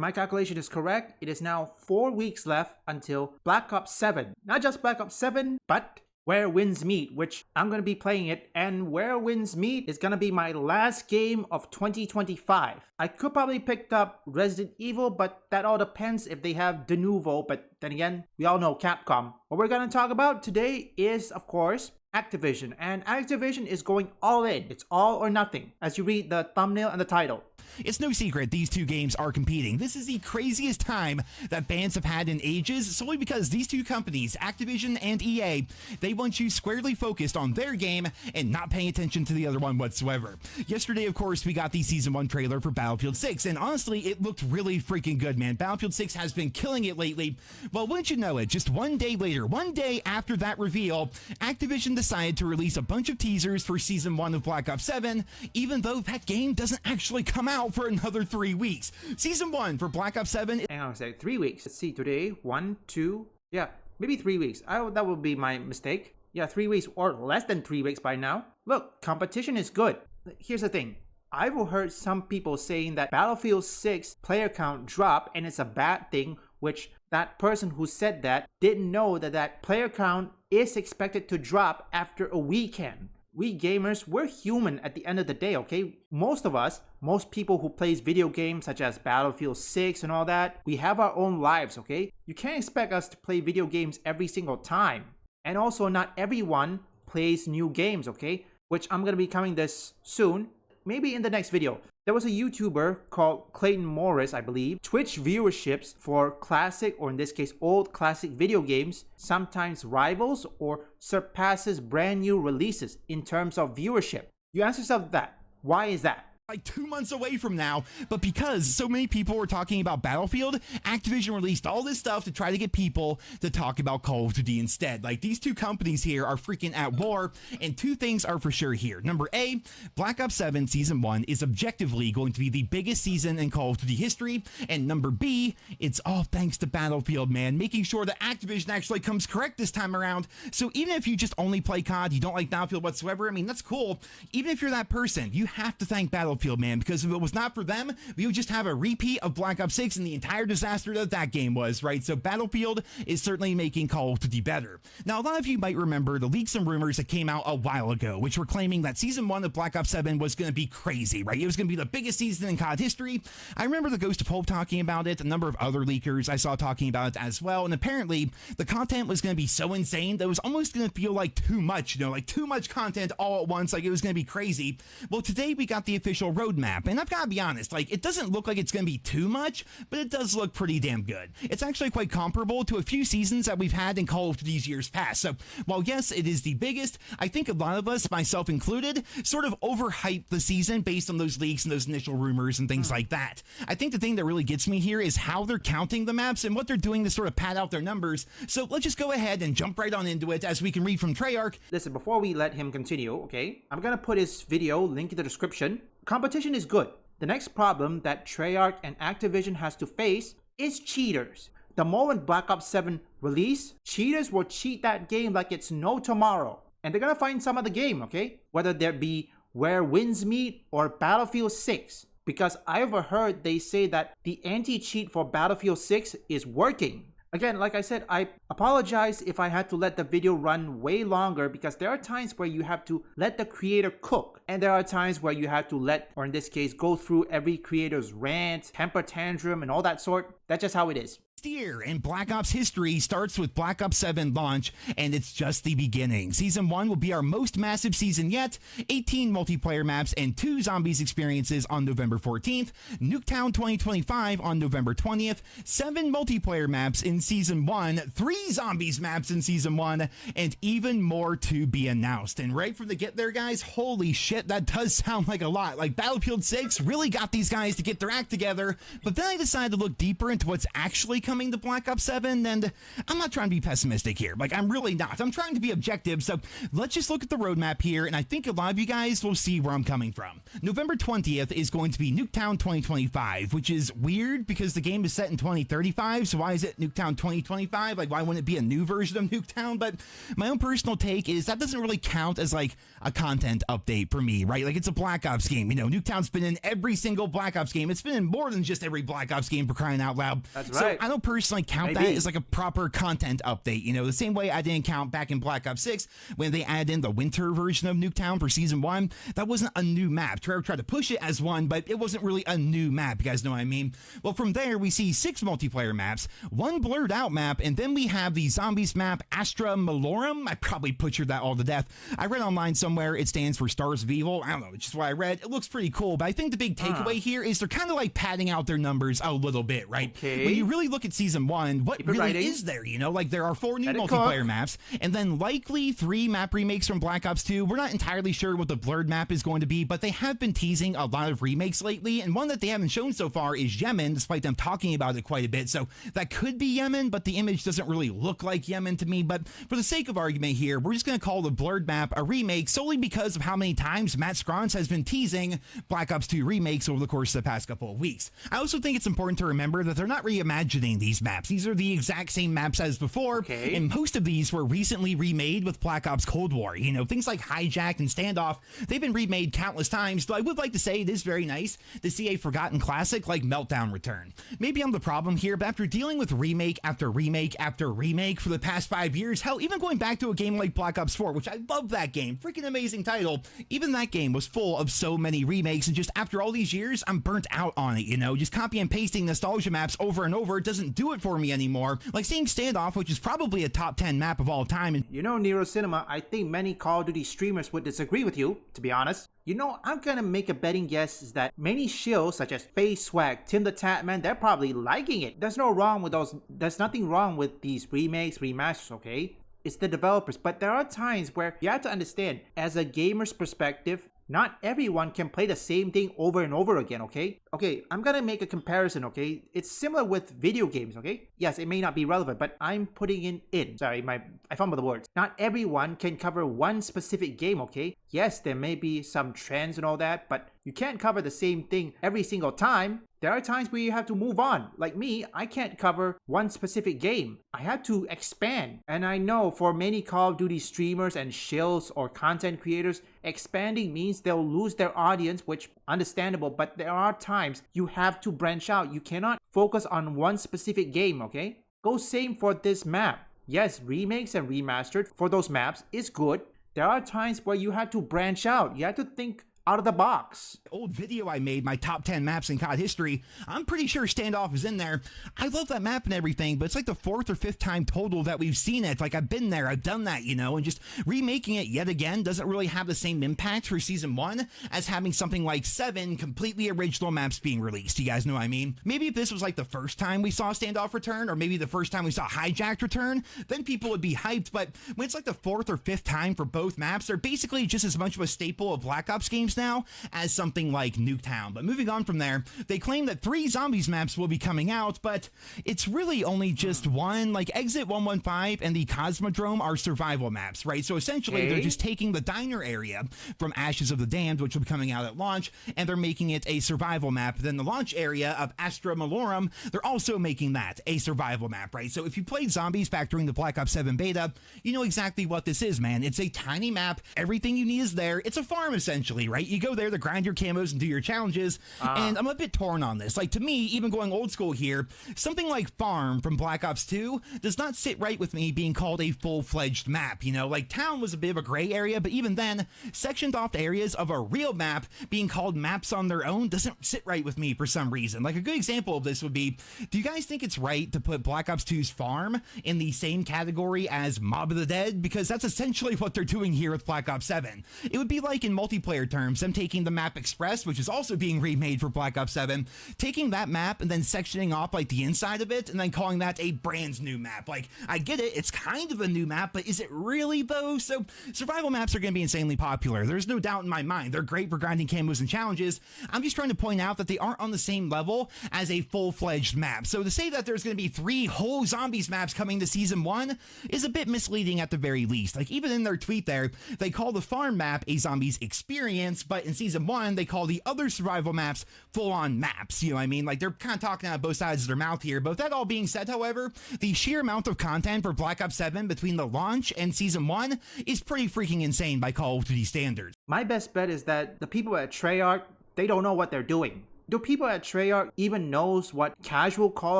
my calculation is correct, it is now 4 weeks left until Black Ops 7. Not just Black Ops 7, but Where Winds Meet, which I'm going to be playing it, and Where Winds Meet is going to be my last game of 2025. I could probably pick up Resident Evil, but that all depends if they have de novo, but then again, we all know Capcom. What we're going to talk about today is, of course, Activision, and Activision is going all in. It's all or nothing, as you read the thumbnail and the title. It's no secret these two games are competing. This is the craziest time that fans have had in ages, solely because these two companies, Activision and EA, they want you squarely focused on their game and not paying attention to the other one whatsoever. Yesterday, of course, we got the Season 1 trailer for Battlefield 6, and honestly, it looked really freaking good, man. Battlefield 6 has been killing it lately. Well, wouldn't you know it, just one day later, one day after that reveal, Activision decided to release a bunch of teasers for Season 1 of Black Ops 7, even though that game doesn't actually come out for another 3 weeks. Season 1 for Black Ops 7. Hang on a sec, 3 weeks. Let's see, today, 1, 2, yeah, maybe 3 weeks. That would be my mistake. Yeah, 3 weeks or less than 3 weeks by now. Look, competition is good. Here's the thing. I've heard some people saying that Battlefield 6 player count dropped and it's a bad thing, which that person who said that didn't know that player count is expected to drop after a weekend. We gamers, we're human at the end of the day, okay? Most of us, most people who plays video games such as Battlefield 6 and all that, we have our own lives, okay? You can't expect us to play video games every single time. And also, not everyone plays new games, okay? Which I'm gonna be covering this soon, maybe in the next video. There was a YouTuber called Clayton Morris, I believe. Twitch viewerships for classic, or in this case, old classic video games sometimes rivals or surpasses brand new releases in terms of viewership. You ask yourself that. Why is that? Like 2 months away from now, but because so many people were talking about Battlefield, Activision released all this stuff to try to get people to talk about Call of Duty instead. Like, these two companies here are freaking at war, and two things are for sure here. Number A, Black Ops 7 Season 1 is objectively going to be the biggest season in Call of Duty history, and number B, it's all thanks to Battlefield, man, making sure that Activision actually comes correct this time around. So even if you just only play COD, you don't like Battlefield whatsoever, I mean, that's cool. Even if you're that person, you have to thank Battlefield, man, because if it was not for them, we would just have a repeat of Black Ops 6 and the entire disaster that game was, right? So Battlefield is certainly making Call of Duty better. Now, a lot of you might remember the leaks and rumors that came out a while ago, which were claiming that Season 1 of Black Ops 7 was going to be crazy, right? It was going to be the biggest season in COD history. I remember the Ghost of Hope talking about it, a number of other leakers I saw talking about it as well, and apparently the content was going to be so insane that it was almost going to feel like too much, you know, like too much content all at once, like it was going to be crazy. Well, today we got the official roadmap, and I've got to be honest, like, it doesn't look like it's going to be too much, but it does look pretty damn good. It's actually quite comparable to a few seasons that we've had in Call of Duty's years past. So while yes, it is the biggest, I think a lot of us, myself included, sort of overhyped the season based on those leaks and those initial rumors and things like that. I think the thing that really gets me here is how they're counting the maps and what they're doing to sort of pad out their numbers. So let's just go ahead and jump right on into it, as we can read from Treyarch. Listen, before we let him continue, okay, I'm gonna put his video link in the description. Competition is good. The next problem that Treyarch and Activision has to face is cheaters. The moment Black Ops 7 release, cheaters will cheat that game like it's no tomorrow. And they're gonna find some of the game, okay? Whether there be Where Winds Meet or Battlefield 6. Because I've heard they say that the anti-cheat for Battlefield 6 is working. Again, like I said, I apologize if I had to let the video run way longer, because there are times where you have to let the creator cook. And there are times where you have to let, or in this case, go through every creator's rant, temper tantrum, and all that sort. That's just how it is. Year in Black Ops history starts with Black Ops 7 launch, and it's just the beginning. Season 1 will be our most massive season yet, 18 multiplayer maps and 2 zombies experiences on November 14th, Nuketown 2025 on November 20th, 7 multiplayer maps in Season 1, 3 zombies maps in Season 1, and even more to be announced. And right from the get there, guys, holy shit, that does sound like a lot. Like, Battlefield 6 really got these guys to get their act together, but then I decided to look deeper into what's actually coming coming to Black Ops 7, and I'm not trying to be pessimistic here. Like, I'm really not. I'm trying to be objective, so let's just look at the roadmap here, and I think a lot of you guys will see where I'm coming from. November 20th is going to be Nuketown 2025, which is weird because the game is set in 2035, so why is it Nuketown 2025? Like, why wouldn't it be a new version of Nuketown? But my own personal take is that doesn't really count as, like, a content update for me, right? Like, it's a Black Ops game. You know, Nuketown's been in every single Black Ops game. It's been in more than just every Black Ops game, for crying out loud. That's right. So I don't personally count that as like a proper content update. You know, the same way I didn't count back in Black Ops 6 when they added in the winter version of Nuketown for Season 1. That wasn't a new map. Treyarch tried to push it as one, but it wasn't really a new map. You guys know what I mean? Well, from there, we see 6 multiplayer maps, 1 blurred out map, and then we have the zombies map, Astra Malorum. I probably butchered that all to death. I read online somewhere it stands for Stars of Evil. I don't know, it's just what I read. It looks pretty cool, but I think the big takeaway here is they're kind of like padding out their numbers a little bit, right? Okay. When you really look at Season 1, what really is there, you know? Like, there are 4 new multiplayer maps, and then likely 3 map remakes from Black Ops 2. We're not entirely sure what the blurred map is going to be, but they have been teasing a lot of remakes lately, and one that they haven't shown so far is Yemen, despite them talking about it quite a bit. So that could be Yemen, but the image doesn't really look like Yemen to me. But for the sake of argument here, we're just going to call the blurred map a remake solely because of how many times Matt Scrons has been teasing Black Ops 2 remakes over the course of the past couple of weeks. I also think it's important to remember that they're not reimagining these maps. These are the exact same maps as before, and most of these were recently remade with Black Ops Cold War. You know, things like Hijack and Standoff, they've been remade countless times, though I would like to say it is very nice to see a forgotten classic like Meltdown return. Maybe I'm the problem here, but after dealing with remake after remake after remake for the past 5 years, hell, even going back to a game like Black Ops 4, which I love that game, freaking amazing title, even that game was full of so many remakes, and just after all these years, I'm burnt out on it, you know? Just copy and pasting nostalgia maps over and over doesn't do it for me anymore. Like seeing Standoff, which is probably a top 10 map of all time. And you know, Nero Cinema, I think many Call of Duty streamers would disagree with you, to be honest. You know, I'm gonna make a betting guess is that many shills such as Face Swag, Tim the Tatman, they're probably liking it. There's nothing wrong with these remakes, remasters, okay? It's the developers, but there are times where you have to understand, as a gamer's perspective, not everyone can play the same thing over and over again, okay? Okay, I'm gonna make a comparison, okay? It's similar with video games, okay? Yes, it may not be relevant, but I'm putting in. Sorry, I fumbled the words. Not everyone can cover one specific game, okay? Yes, there may be some trends and all that, but you can't cover the same thing every single time. There are times where you have to move on. Like me, I can't cover one specific game. I have to expand. And I know for many Call of Duty streamers and shills or content creators, expanding means they'll lose their audience, which understandable, but there are times you have to branch out. You cannot focus on one specific game, okay? Go same for this map. Yes, remakes and remastered for those maps is good. There are times where you have to branch out. You have to think out of the box. Old video I made, my top 10 maps in COD history, I'm pretty sure Standoff is in there. I love that map and everything, but it's like the 4th or 5th time total that we've seen it. Like, I've been there, I've done that, you know, and just remaking it yet again doesn't really have the same impact for Season 1 as having something like 7 completely original maps being released. You guys know what I mean? Maybe if this was like the first time we saw Standoff return, or maybe the first time we saw Hijacked return, then people would be hyped, but when it's like the 4th or 5th time for both maps, they're basically just as much of a staple of Black Ops games now as something like Nuketown. But moving on from there, they claim that 3 zombies maps will be coming out, but it's really only just one. Like Exit 115 and the Cosmodrome are survival maps, right? So essentially they're just taking the diner area from Ashes of the Damned, which will be coming out at launch, and they're making it a survival map. Then the launch area of Astra Malorum, they're also making that a survival map, right? So if you played zombies back during the Black Ops 7 beta, you know exactly what this is, man. It's a tiny map. Everything you need is there. It's a farm, essentially, right? You go there to grind your camos and do your challenges, and I'm a bit torn on this. Like, to me, even going old school here, something like Farm from Black Ops 2 does not sit right with me being called a full-fledged map, you know? Like, Town was a bit of a gray area, but even then, sectioned off areas of a real map being called maps on their own doesn't sit right with me for some reason. Like, a good example of this would be, do you guys think it's right to put Black Ops 2's Farm in the same category as Mob of the Dead? Because that's essentially what they're doing here with Black Ops 7. It would be like, in multiplayer terms, terms, them taking the map Express, which is also being remade for Black Ops 7, taking that map and then sectioning off like the inside of it and then calling that a brand new map. Like, I get it, it's kind of a new map, but is it really though? So survival maps are going to be insanely popular. There's no doubt in my mind. They're great for grinding camos and challenges. I'm just trying to point out that they aren't on the same level as a full-fledged map. So to say that there's going to be 3 whole zombies maps coming to season 1 is a bit misleading at the very least. Like, even in their tweet there, they call the farm map a zombies experience, but in season 1 they call the other survival maps full-on maps. You know what I mean? Like, they're kind of talking out of both sides of their mouth here. But with that all being said, however, the sheer amount of content for Black Ops 7 between the launch and season 1 is pretty freaking insane by Call of Duty standards. My best bet is that the people at Treyarch, they don't know what they're doing. Do people at Treyarch even knows what casual Call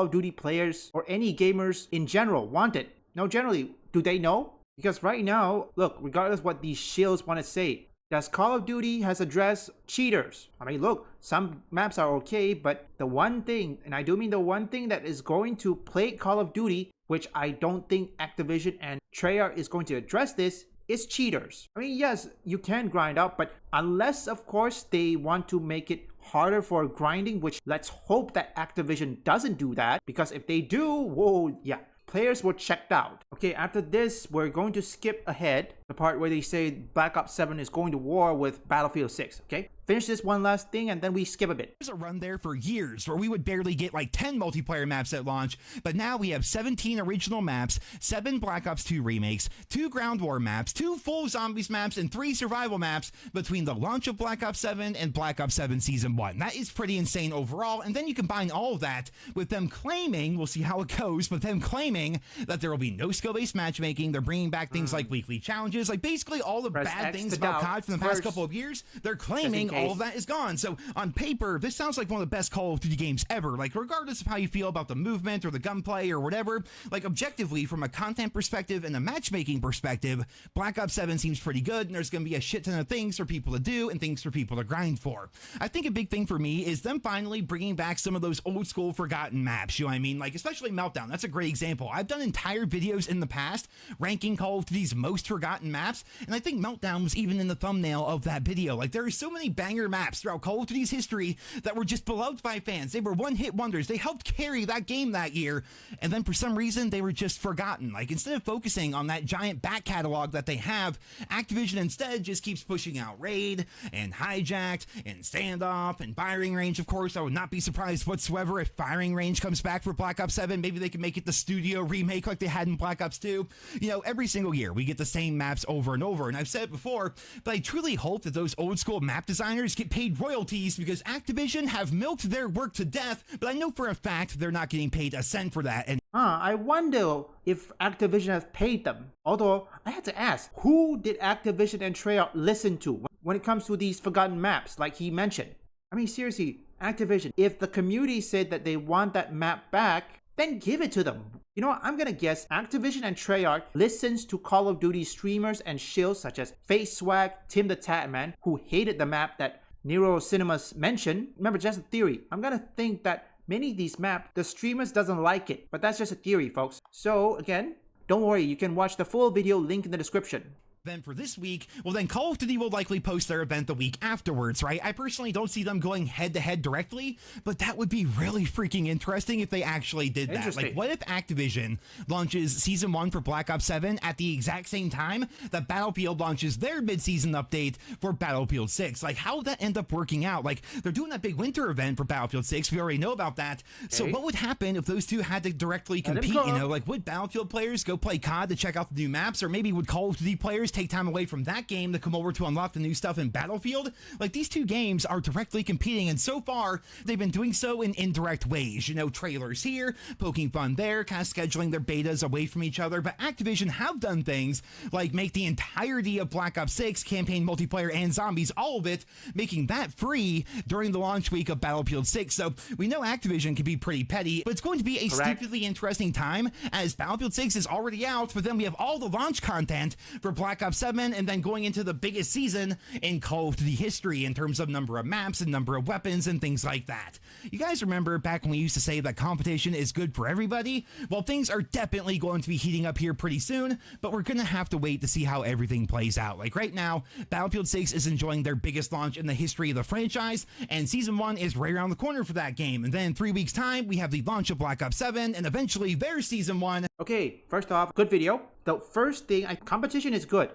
of Duty players or any gamers in general wanted? No, generally, do they know? Because right now, look, regardless what these shills want to say, does Call of Duty has addressed cheaters? I mean, look, some maps are okay, but the one thing, and I do mean the one thing that is going to plague Call of Duty, which I don't think Activision and Treyarch is going to address this, is cheaters. I mean, yes, you can grind out, but unless, of course, they want to make it harder for grinding, which let's hope that Activision doesn't do that, because if they do, whoa, yeah, players were checked out. Okay, after this, we're going to skip ahead the part where they say Black Ops 7 is going to war with Battlefield 6, okay? Finish this one last thing and then we skip a bit. There's a run there for years where we would barely get like 10 multiplayer maps at launch, but now we have 17 original maps, 7 Black Ops 2 remakes, 2 ground war maps, 2 full zombies maps, and 3 survival maps between the launch of Black Ops 7 and Black Ops 7 Season 1. That is pretty insane overall, and then you combine all of that with them claiming, we'll see how it goes, but them claiming that there will be no skill-based matchmaking, they're bringing back things like weekly challenges, like basically all the bad things about COD from the past couple of years, they're claiming all of that is gone. So on paper, this sounds like one of the best Call of Duty games ever. Like, regardless of how you feel about the movement or the gunplay or whatever, like objectively from a content perspective and a matchmaking perspective, Black Ops 7 seems pretty good, and there's going to be a shit ton of things for people to do and things for people to grind for. I think a big thing for me is them finally bringing back some of those old school forgotten maps. You know what I mean? Like, especially Meltdown. That's a great example. I've done entire videos in the past ranking Call of Duty's most forgotten maps, and I think Meltdown was even in the thumbnail of that video. Like, there are so many banger maps throughout Call of Duty's history that were just beloved by fans. They were one-hit wonders. They helped carry that game that year, and then for some reason they were just forgotten. Like, instead of focusing on that giant back catalog that they have, Activision instead just keeps pushing out Raid and Hijacked and Standoff and Firing Range. Of course, I would not be surprised whatsoever if Firing Range comes back for Black Ops 7. Maybe they can make it the studio remake like they had in Black Ops 2. You know, every single year we get the same maps over and over, and I've said it before, but I truly hope that those old school map designers get paid royalties, because Activision have milked their work to death, but I know for a fact they're not getting paid a cent for that. And I wonder if Activision has paid them. Although, I had to ask, who did Activision and Treyarch listen to when it comes to these forgotten maps, like he mentioned? I mean, seriously, Activision, if the community said that they want that map back, then give it to them. You know what, I'm gonna guess Activision and Treyarch listens to Call of Duty streamers and shills such as Face Swag, Tim the Tatman, who hated the map that Nero Cinemas mentioned. Remember, just a theory. I'm gonna think that many of these maps, the streamers doesn't like it, but that's just a theory, folks. So again, don't worry, you can watch the full video, link in the description. Then for this week, well then Call of Duty will likely post their event the week afterwards, right? I personally don't see them going head-to-head directly, but that would be really freaking interesting if they actually did that. Like, what if Activision launches Season 1 for Black Ops 7 at the exact same time that Battlefield launches their mid-season update for Battlefield 6? Like, how would that end up working out? Like, they're doing that big winter event for Battlefield 6. We already know about that. Okay. So what would happen if those two had to directly compete? You know, like, would Battlefield players go play COD to check out the new maps? Or maybe would Call of Duty players take time away from that game to come over to unlock the new stuff in Battlefield? Like, these two games are directly competing, and so far they've been doing so in indirect ways. You know, trailers here, poking fun there, kind of scheduling their betas away from each other. But Activision have done things like make the entirety of Black Ops 6 campaign multiplayer and zombies, all of it, making that free during the launch week of Battlefield 6. So we know Activision can be pretty petty, but it's going to be a stupidly interesting time as Battlefield 6 is already out, but then we have all the launch content for Black Black Ops 7 and then going into the biggest season in Call of Duty history in terms of number of maps and number of weapons and things like that. You guys remember back when we used to say that competition is good for everybody? Well, things are definitely going to be heating up here pretty soon, but we're gonna have to wait to see how everything plays out. Like right now, Battlefield 6 is enjoying their biggest launch in the history of the franchise, and Season 1 is right around the corner for that game. And then in 3 weeks' time, we have the launch of Black Ops 7, and eventually their Season 1. Okay, first off, good video. The first thing, competition is good.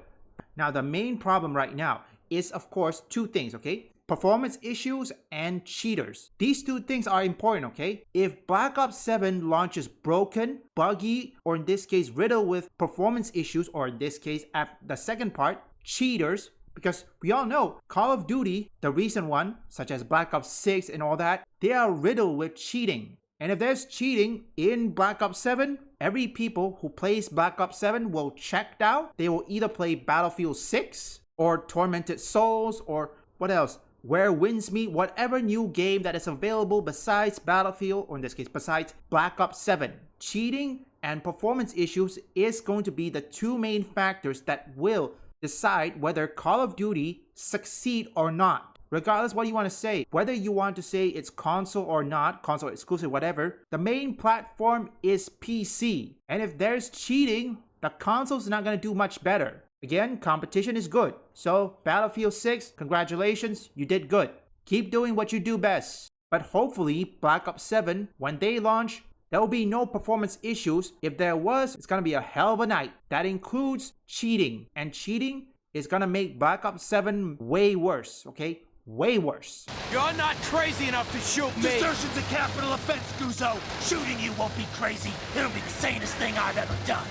Now, the main problem right now is, of course, two things, okay? Performance issues and cheaters. These two things are important, okay? If Black Ops 7 launches broken, buggy, or in this case, riddled with performance issues, or in this case, at the second part, cheaters, because we all know Call of Duty, the recent one, such as Black Ops 6 and all that, they are riddled with cheating. And if there's cheating in Black Ops 7, every people who plays Black Ops 7 will check out. They will either play Battlefield 6 or Tormented Souls or what else? Where Winds Meet, whatever new game that is available besides Battlefield, or in this case, besides Black Ops 7. Cheating and performance issues is going to be the two main factors that will decide whether Call of Duty succeed or not. Regardless what you want to say, whether you want to say it's console or not, console exclusive, whatever, the main platform is PC. And if there's cheating, the console's not going to do much better. Again, competition is good. So Battlefield 6, congratulations, you did good. Keep doing what you do best. But hopefully, Black Ops 7, when they launch, there will be no performance issues. If there was, it's going to be a hell of a night. That includes cheating. And cheating is going to make Black Ops 7 way worse, okay? Way worse. You're not crazy enough to shoot me! Desertion's a capital offense, Guzzo! Shooting you won't be crazy. It'll be the sanest thing I've ever done.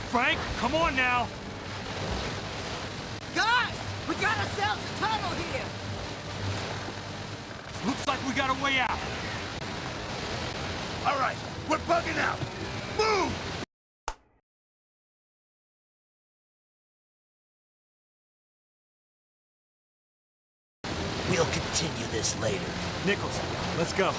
Frank, come on now! Guys, we got ourselves a tunnel here! Looks like we got a way out. All right, we're bugging out. Move! We'll continue this later. Nichols, let's go.